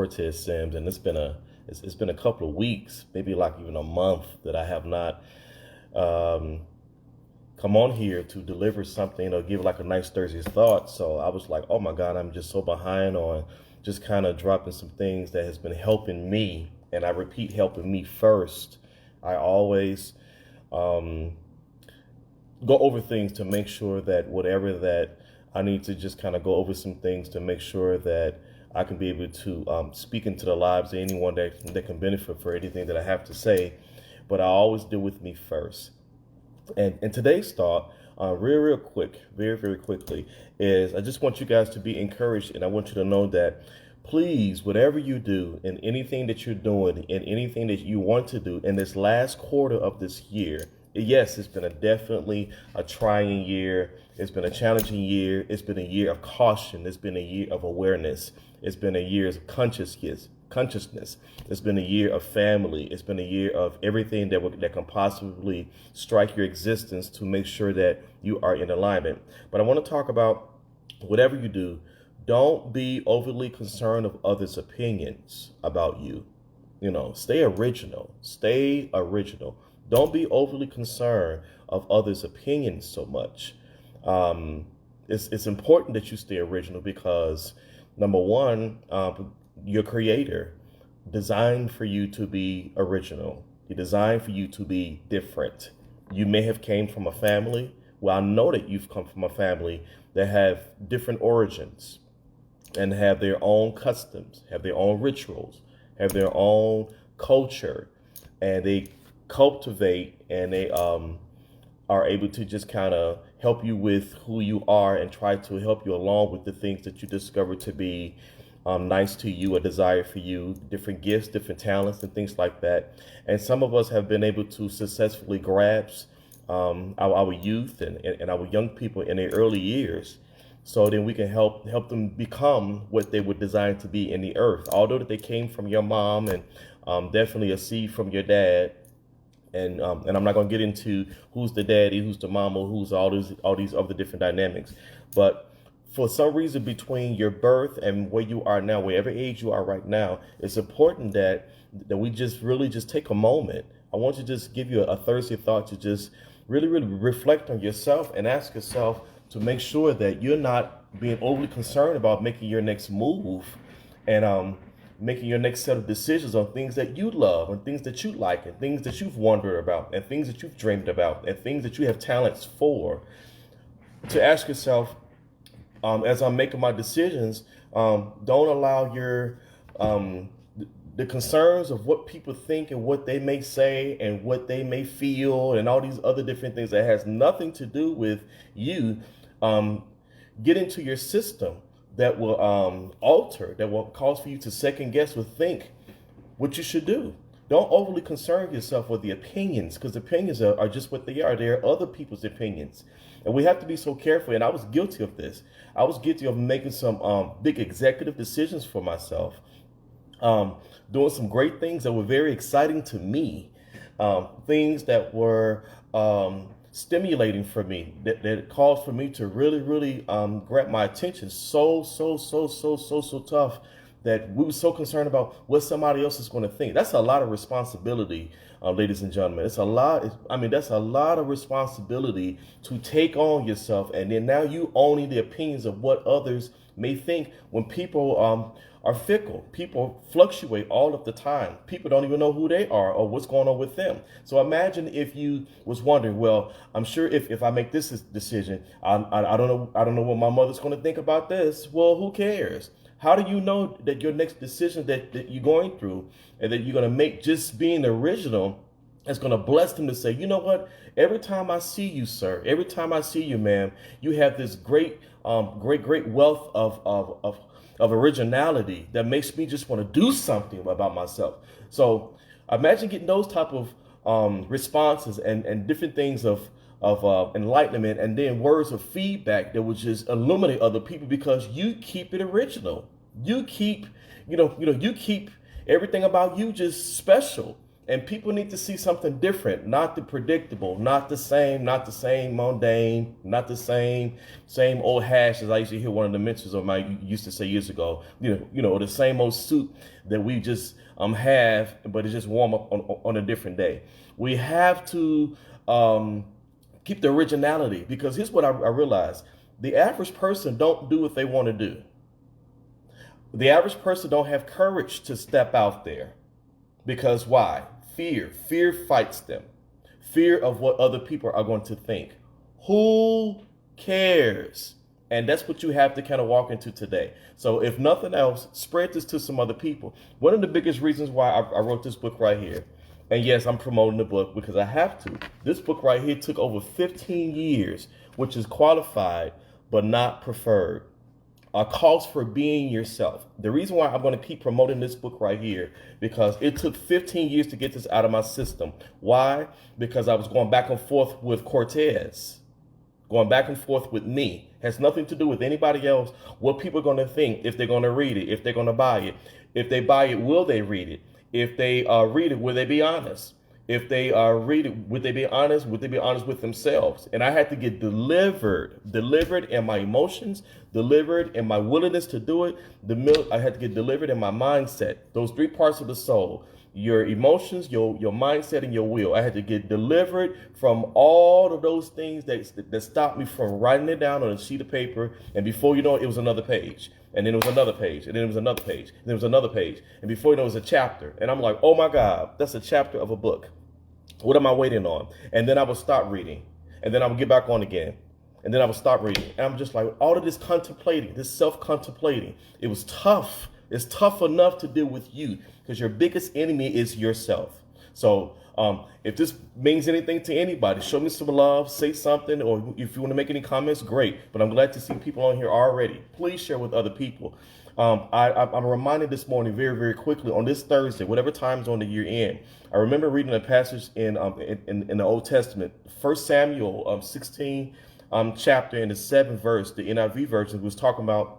Cortez Sims, and it's been a couple of weeks, maybe like even a month, that I have not um, come on here to deliver something or give like a nice Thursday's thought. So I was like, oh my God, I'm just so behind on just kind of dropping some things that has been helping me, and I repeat, helping me first. I always um, go over things to make sure that whatever that I need to just kind of go over some things to make sure that I can be able to speak into the lives of anyone that can benefit for anything that I have to say. But I always do with me first. And today's thought, real quick, very quickly, is I just want you guys to be encouraged, and I want you to know that please, whatever you do and anything that you're doing and anything that you want to do in this last quarter of this year, yes, it's been definitely a trying year. It's been a challenging year. It's been a year of caution. It's been a year of awareness. It's been a year of consciousness. It's been a year of family. It's been a year of everything that can possibly strike your existence to make sure that you are in alignment. But I want to talk about whatever you do, don't be overly concerned of others' opinions about you. You know, stay original. Stay original. Don't be overly concerned of others' opinions so much. It's important that you stay original because, number one, your creator designed for you to be original. He designed for you to be different. You may have came from a family. Well, I know that you've come from a family that have different origins and have their own customs, have their own rituals, have their own culture, and they cultivate and they are able to just kind of help you with who you are and try to help you along with the things that you discover to be nice to you, a desire for you, different gifts, different talents, and things like that. And some of us have been able to successfully grasp our youth and our young people in their early years, so then we can help them become what they were designed to be in the earth. Although that they came from your mom and definitely a seed from your dad, and I'm not going to get into who's the daddy, who's the mama, who's all these other different dynamics. But for some reason, between your birth and where you are now, whatever age you are right now, it's important that we just really just take a moment. I want to just give you a Thursday thought to just really reflect on yourself and ask yourself to make sure that you're not being overly concerned about making your next move and making your next set of decisions on things that you love and things that you like and things that you've wondered about and things that you've dreamed about and things that you have talents for. To ask yourself, as I'm making my decisions, don't allow your the concerns of what people think and what they may say and what they may feel and all these other different things that has nothing to do with you get into your system, that will alter, that will cause for you to second guess or think what you should do. Don't overly concern yourself with the opinions, because opinions are just what they are. They are other people's opinions. And we have to be so careful. And I was guilty of this. I was guilty of making some big executive decisions for myself, doing some great things that were very exciting to me, things that were stimulating for me, that caused for me to really grab my attention so tough, that we were so concerned about what somebody else is going to think. That's a lot of responsibility, ladies and gentlemen. It's a lot. I mean, that's a lot of responsibility to take on yourself, and then now you owning the opinions of what others may think. When people are fickle, people fluctuate all of the time. People don't even know who they are or what's going on with them. So imagine if you was wondering, well, I'm sure if I make this decision, I don't know what my mother's going to think about this. Well, who cares? How do you know that your next decision that you're going through and that you're going to make, just being original, is going to bless them to say, you know what? Every time I see you, sir, every time I see you, ma'am, you have this great wealth of originality that makes me just want to do something about myself. So imagine getting those type of responses and different things of enlightenment, and then words of feedback that would just illuminate other people, because you keep it original. You keep, you keep everything about you just special. And people need to see something different, not the predictable, not the same mundane, not the same old hash as I used to hear one of the mentors of mine used to say years ago. The same old soup that we just have, but it's just warm up on a different day. We have to keep the originality, because here's what I realized: the average person don't do what they want to do. The average person don't have courage to step out there. Because why? Fear fights them. Fear of what other people are going to think. Who cares? And that's what you have to kind of walk into today. So if nothing else, spread this to some other people. One of the biggest reasons why I wrote this book right here, and yes, I'm promoting the book because I have to. This book right here took over 15 years, which is qualified but not preferred. Calls for being yourself. The reason why I'm going to keep promoting this book right here, because it took 15 years to get this out of my system. Why? Because I was going back and forth with Cortez, going back and forth with me. Has nothing to do with anybody else. What people are going to think, if they're going to read it, if they're going to buy it. If they buy it, will they read it? If they read it, will they be honest? If they read it, would they be honest? Would they be honest with themselves? And I had to get delivered in my emotions, delivered in my willingness to do it. I had to get delivered in my mindset. Those three parts of the soul: your emotions, your mindset, and your will. I had to get delivered from all of those things that stopped me from writing it down on a sheet of paper. And before you know it, it was another page. And then it was another page. And then it was another page. And then it was another page. And before you know it, was a chapter. And I'm like, oh my God, that's a chapter of a book. What am I waiting on? And then I would stop reading. And then I would get back on again. And then I would stop reading. And I'm just like, all of this contemplating, this self-contemplating, it was tough. It's tough enough to deal with you, because your biggest enemy is yourself. So if this means anything to anybody, show me some love, say something, or if you want to make any comments, great. But I'm glad to see people on here already. Please share with other people. I'm reminded this morning very, very quickly on this Thursday, whatever time zone that you're in. I remember reading a passage in the Old Testament, 1 Samuel 16 chapter in the 7th verse. The NIV version was talking about,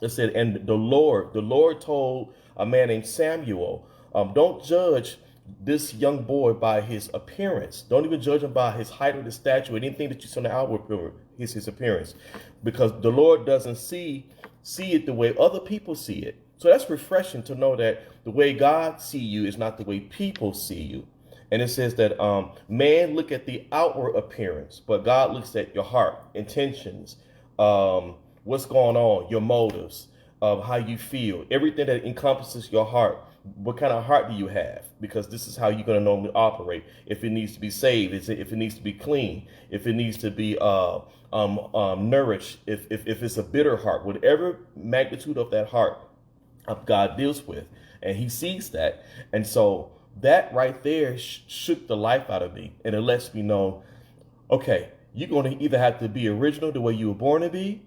it said, and the Lord told a man named Samuel, don't judge this young boy by his appearance. Don't even judge him by his height or his stature or anything that you see on the outward, his appearance, because the Lord doesn't see it the way other people see it. So that's refreshing to know that the way God see you is not the way people see you. And it says that man look at the outward appearance, but God looks at your heart, intentions, what's going on, your motives, how you feel, everything that encompasses your heart. What kind of heart do you have? Because this is how you're going to normally operate. If it needs to be saved, if it needs to be clean, if it needs to be nourished, if it's a bitter heart, whatever magnitude of that heart God deals with, and he sees that. And so that right there shook the life out of me, and it lets me know, okay, you're going to either have to be original the way you were born to be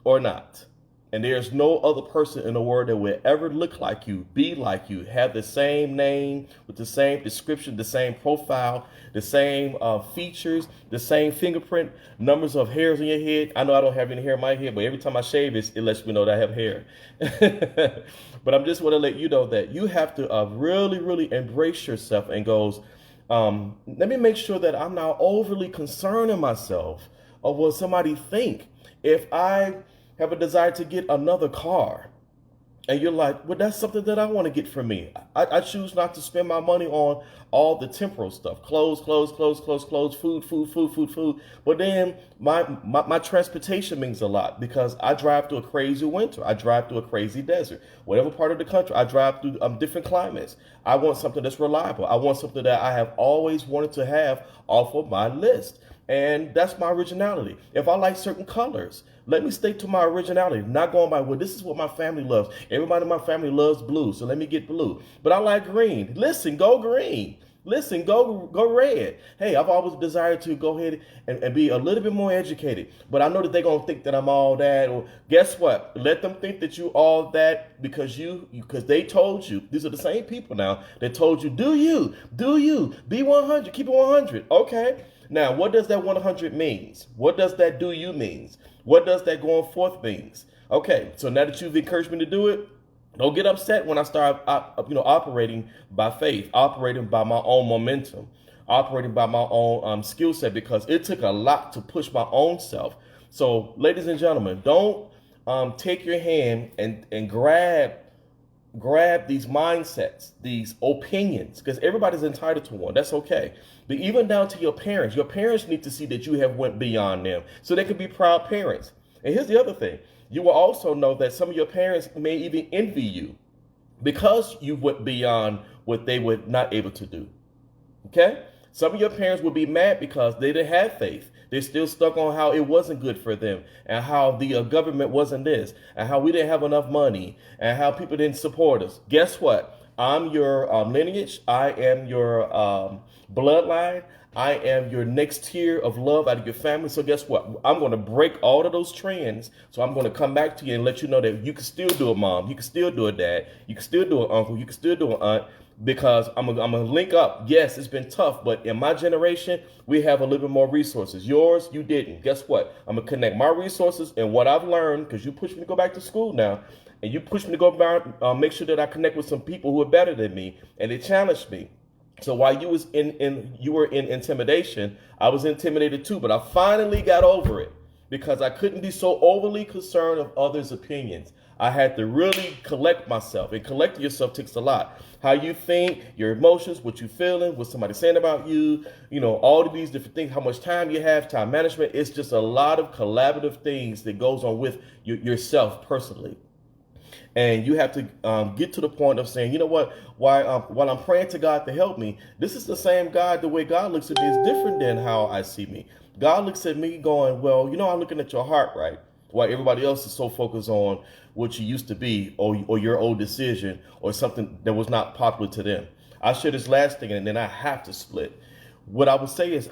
or not. And there's no other person in the world that will ever look like you, be like you, have the same name, with the same description, the same profile, the same features, the same fingerprint, numbers of hairs in your head. I know I don't have any hair in my head, but every time I shave, it lets me know that I have hair. But I'm just want to let you know that you have to really, really embrace yourself and goes, let me make sure that I'm not overly concerning myself of what somebody think. If I have a desire to get another car, and you're like, well, that's something that I want to get for me. I choose not to spend my money on all the temporal stuff, clothes, food. But then my transportation means a lot, because I drive through a crazy winter. I drive through a crazy desert. Whatever part of the country, I drive through different climates. I want something that's reliable. I want something that I have always wanted to have off of my list. And that's my originality. If I like certain colors, let me stay to my originality, not going by, well, this is what my family loves. Everybody in my family loves blue, so let me get blue. But I like green. Listen, go green. Listen, go red. Hey, I've always desired to go ahead and be a little bit more educated. But I know that they're going to think that I'm all that. Or guess what? Let them think that you all that because they told you. These are the same people now that told you, do you, be 100, keep it 100. Okay. Now, what does that 100 means? What does that do you means? What does that going forth means? Okay, so now that you've encouraged me to do it, Don't get upset when I start, operating by faith, operating by my own momentum, operating by my own skill set, because it took a lot to push my own self. So, ladies and gentlemen, don't take your hand and grab these mindsets, these opinions, because everybody's entitled to one. That's okay. But even down to your parents need to see that you have went beyond them so they can be proud parents. And here's the other thing. You will also know that some of your parents may even envy you because you went beyond what they were not able to do. Okay? Some of your parents will be mad because they didn't have faith. They're still stuck on how it wasn't good for them, and how the government wasn't this, and how we didn't have enough money, and how people didn't support us. Guess what? I'm your lineage. I am your bloodline. I am your next tier of love out of your family. So guess what? I'm going to break all of those trends. So I'm going to come back to you and let you know that you can still do a mom. You can still do a dad. You can still do an uncle. You can still do an aunt, because I'm gonna link up. Yes, it's been tough, but in my generation, we have a little bit more resources. Yours, you didn't. Guess what? I'm gonna connect my resources and what I've learned, because you pushed me to go back to school now, and you pushed me to go back, make sure that I connect with some people who are better than me, and they challenged me. So while you was you were in intimidation, I was intimidated too, but I finally got over it because I couldn't be so overly concerned of others' opinions. I had to really collect myself, and collecting yourself takes a lot. How you think, your emotions, what you feeling, what somebody saying about you, all of these different things, how much time you have, time management. It's just a lot of collaborative things that goes on with yourself personally. And you have to get to the point of saying, you know what, while I'm praying to God to help me, this is the same God. The way God looks at me is different than how I see me. God looks at me going, well, I'm looking at your heart, right? While everybody else is so focused on what you used to be, or your old decision, or something that was not popular to them. I'll share this last thing, and then I have to split. What I would say is,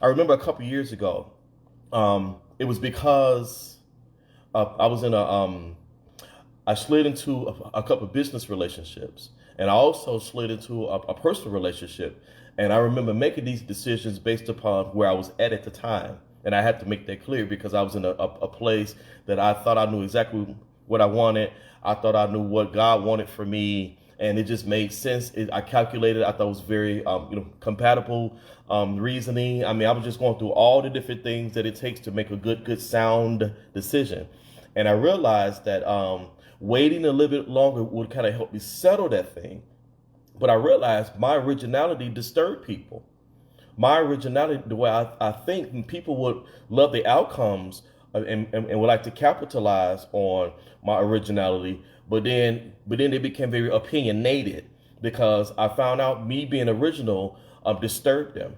I remember a couple years ago, it was because I was in I slid into a couple of business relationships, and I also slid into a personal relationship. And I remember making these decisions based upon where I was at the time. And I had to make that clear because I was in a place that I thought I knew exactly what I wanted. I thought I knew what God wanted for me, and it just made sense. I calculated. I thought it was very, compatible reasoning. I mean, I was just going through all the different things that it takes to make a good, sound decision. And I realized that waiting a little bit longer would kind of help me settle that thing. But I realized my originality disturbed people. My originality, the way I think, people would love the outcomes, and would like to capitalize on my originality, but then they became very opinionated because I found out me being original disturbed them.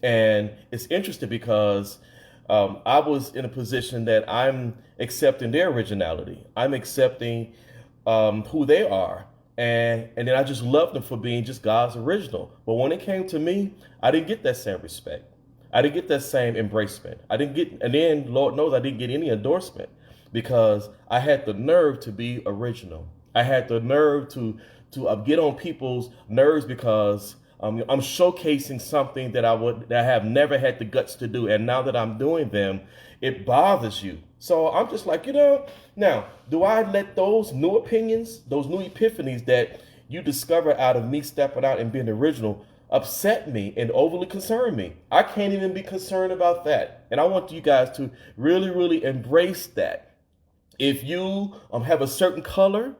And it's interesting because I was in a position that I'm accepting their originality. I'm accepting who they are. And then I just loved them for being just God's original. But when it came to me, I didn't get that same respect. I didn't get that same embracement. I didn't get, and then Lord knows I didn't get any endorsement because I had the nerve to be original. I had the nerve to get on people's nerves because I'm showcasing something that I have never had the guts to do, and now that I'm doing them, it bothers you. So I'm just like, now, do I let those new opinions, those new epiphanies that you discover out of me stepping out and being original, upset me and overly concern me? I can't even be concerned about that. And I want you guys to really, really embrace that. If you have a certain color,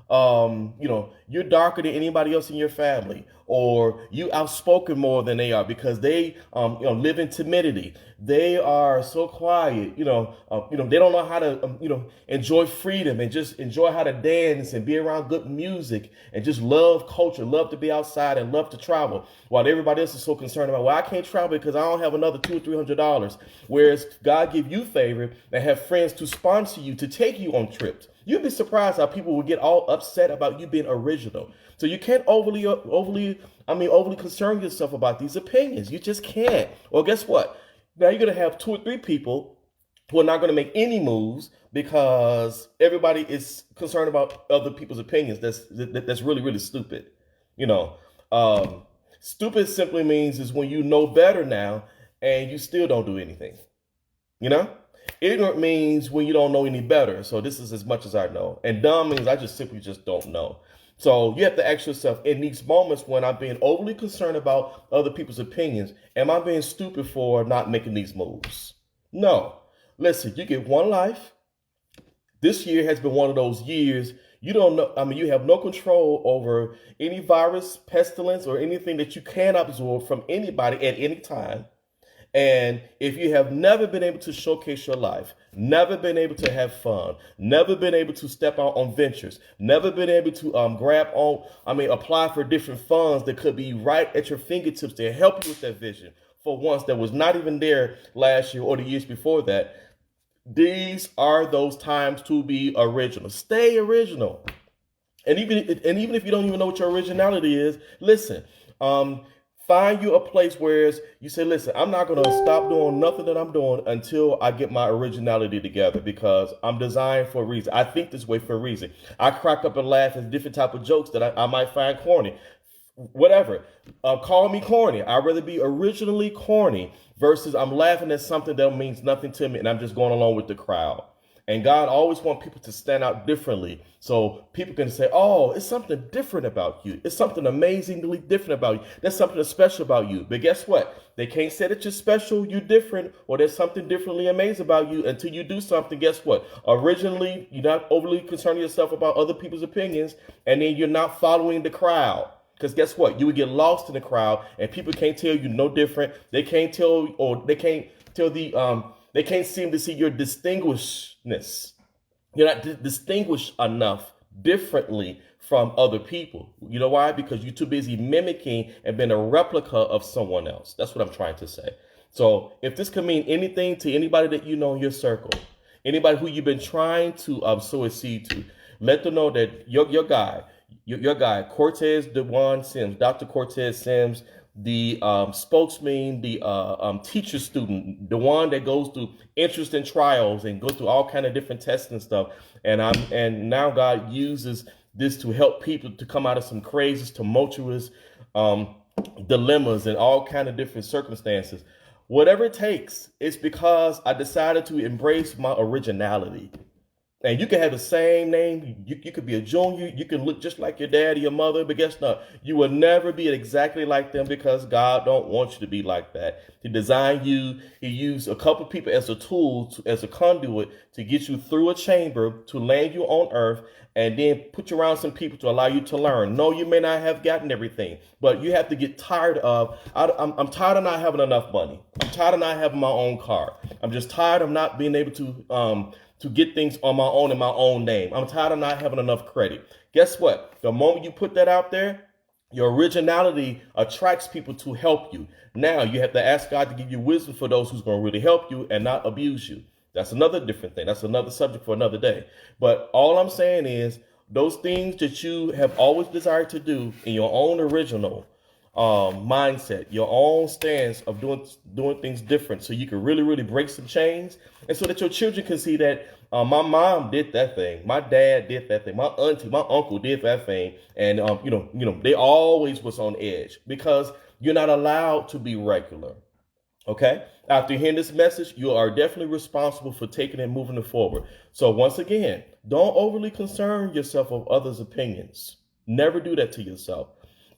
you're darker than anybody else in your family, or you outspoken more than they are because they, live in timidity. They are so quiet, they don't know how to, enjoy freedom and just enjoy how to dance and be around good music and just love culture, love to be outside and love to travel. While everybody else is so concerned about, well, I can't travel because I don't have another $200 or $300. Whereas God give you favor and have friends to sponsor you, to take you on trips. You'd be surprised how people will get all upset about you being original. So you can't overly concern yourself about these opinions. You just can't. Well, guess what? Now you're going to have 2 or 3 people who are not going to make any moves because everybody is concerned about other people's opinions. That's really, really stupid. Stupid simply means is when you know better now and you still don't do anything. You know? Ignorant means when you don't know any better. So this is as much as I know. And dumb means I just simply just don't know. So you have to ask yourself in these moments when I'm being overly concerned about other people's opinions, am I being stupid for not making these moves? No. Listen, you get one life. This year has been one of those years you don't know. I mean, you have no control over any virus, pestilence, or anything that you can absorb from anybody at any time. And if you have never been able to showcase your life, never been able to have fun, never been able to step out on ventures, never been able to apply for different funds that could be right at your fingertips to help you with that vision for once that was not even there last year or the years before that, these are those times to be original. Stay original. And even if you don't even know what your originality is, listen. Find you a place where you say, listen, I'm not going to stop doing nothing that I'm doing until I get my originality together because I'm designed for a reason. I think this way for a reason. I crack up and laugh at different type of jokes that I might find corny. Whatever. Call me corny. I'd rather be originally corny versus I'm laughing at something that means nothing to me and I'm just going along with the crowd. And God always wants people to stand out differently so people can say, oh, it's something different about you. It's something amazingly different about you. There's something special about you. But guess what? They can't say that you're special, you're different, or there's something differently amazing about you until you do something. Guess what? Originally, you're not overly concerning yourself about other people's opinions, and then you're not following the crowd. Because guess what? You would get lost in the crowd, and people can't tell you no different. They can't tell, or they can't tell they can't seem to see your distinguishedness. You're not distinguished enough differently from other people. You know why? Because you're too busy mimicking and being a replica of someone else. That's what I'm trying to say. So if this can mean anything to anybody that you know in your circle, anybody who you've been trying to sow a seed to, let them know that your guy, Cortez DeJuan Sims, Dr. Cortez Sims, the spokesman, the teacher student, the one that goes through interest in trials and goes through all kind of different tests and stuff. And now God uses this to help people to come out of some crazy, tumultuous dilemmas and all kind of different circumstances. Whatever it takes, it's because I decided to embrace my originality. And you can have the same name. You could be a junior. You can look just like your dad or your mother. But guess not? You will never be exactly like them because God don't want you to be like that. He designed you. He used a couple people as a tool, as a conduit to get you through a chamber, to land you on earth, and then put you around some people to allow you to learn. No, you may not have gotten everything, but you have to get tired of, I'm tired of not having enough money. I'm tired of not having my own car. I'm just tired of not being able to get things on my own in my own name. I'm tired of not having enough credit. Guess what? The moment you put that out there, your originality attracts people to help you. Now you have to ask God to give you wisdom for those who's going to really help you and not abuse you. That's another different thing. That's another subject for another day. But all I'm saying is those things that you have always desired to do in your own original mindset, your own stance of doing things different, so you can really break some chains, and so that your children can see that my mom did that thing, my dad did that thing, my auntie, my uncle did that thing, and they always was on edge because you're not allowed to be regular. Okay. After hearing this message, you are definitely responsible for taking it and moving it forward. So once again, don't overly concern yourself with others' opinions. Never do that to yourself.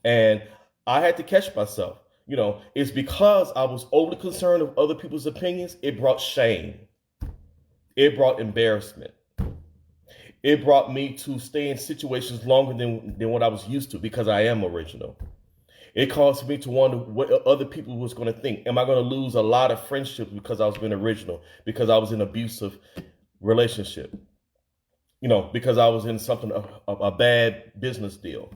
And I had to catch myself. It's because I was overly concerned with other people's opinions. It brought shame. It brought embarrassment. It brought me to stay in situations longer than what I was used to because I am original. It caused me to wonder what other people was going to think. Am I going to lose a lot of friendships because I was being original? Because I was in an abusive relationship? Because I was in something, a bad business deal.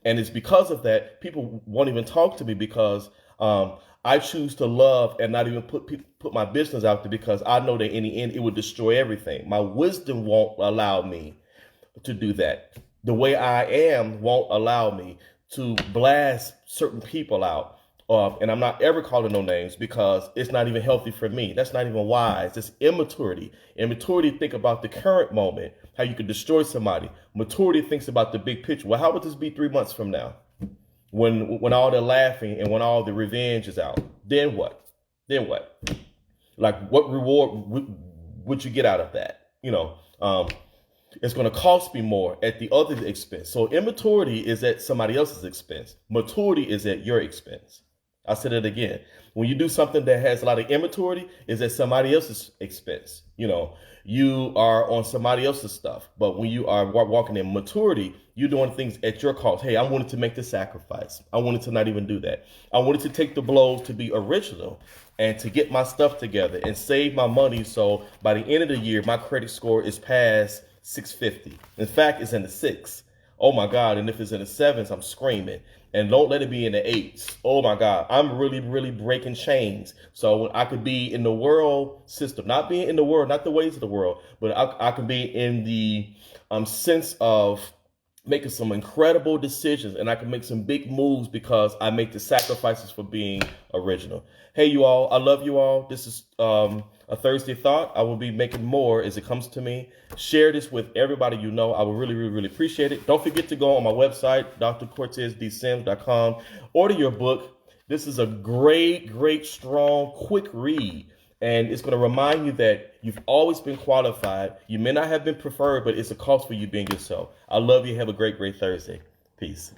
And it's because of that, people won't even talk to me because I choose to love and not even put my business out there because I know that in the end, it would destroy everything. My wisdom won't allow me to do that. The way I am won't allow me to blast certain people out. And I'm not ever calling no names because it's not even healthy for me. That's not even wise. It's immaturity. Immaturity think about the current moment, how you could destroy somebody. Maturity thinks about the big picture. Well, how would this be 3 months from now? When all the laughing and when all the revenge is out? Then what? Like what reward what you get out of that. It's going to cost me more at the other expense. So immaturity is at somebody else's expense. Maturity is at your expense. I said it again. When you do something that has a lot of immaturity, is at somebody else's expense. You are on somebody else's stuff. But when you are walking in maturity, you're doing things at your cost. Hey, I wanted to make the sacrifice. I wanted to not even do that. I wanted to take the blows to be original and to get my stuff together and save my money. So by the end of the year, my credit score is past 650. In fact, it's in the 6. Oh my God. And if it's in the 7s, I'm screaming. And don't let it be in the 8s. Oh my God. I'm really, really breaking chains. So I could be in the world system, not being in the world, not the ways of the world, but I could be in the sense of making some incredible decisions, and I can make some big moves because I make the sacrifices for being original. Hey, you all, I love you all. This is a Thursday Thought. I will be making more as it comes to me. Share this with everybody you know. I would really, really, really appreciate it. Don't forget to go on my website, drcortezdsims.com. Order your book. This is a great, great, strong, quick read. And it's going to remind you that you've always been qualified. You may not have been preferred, but it's a cost for you being yourself. I love you. Have a great, great Thursday. Peace.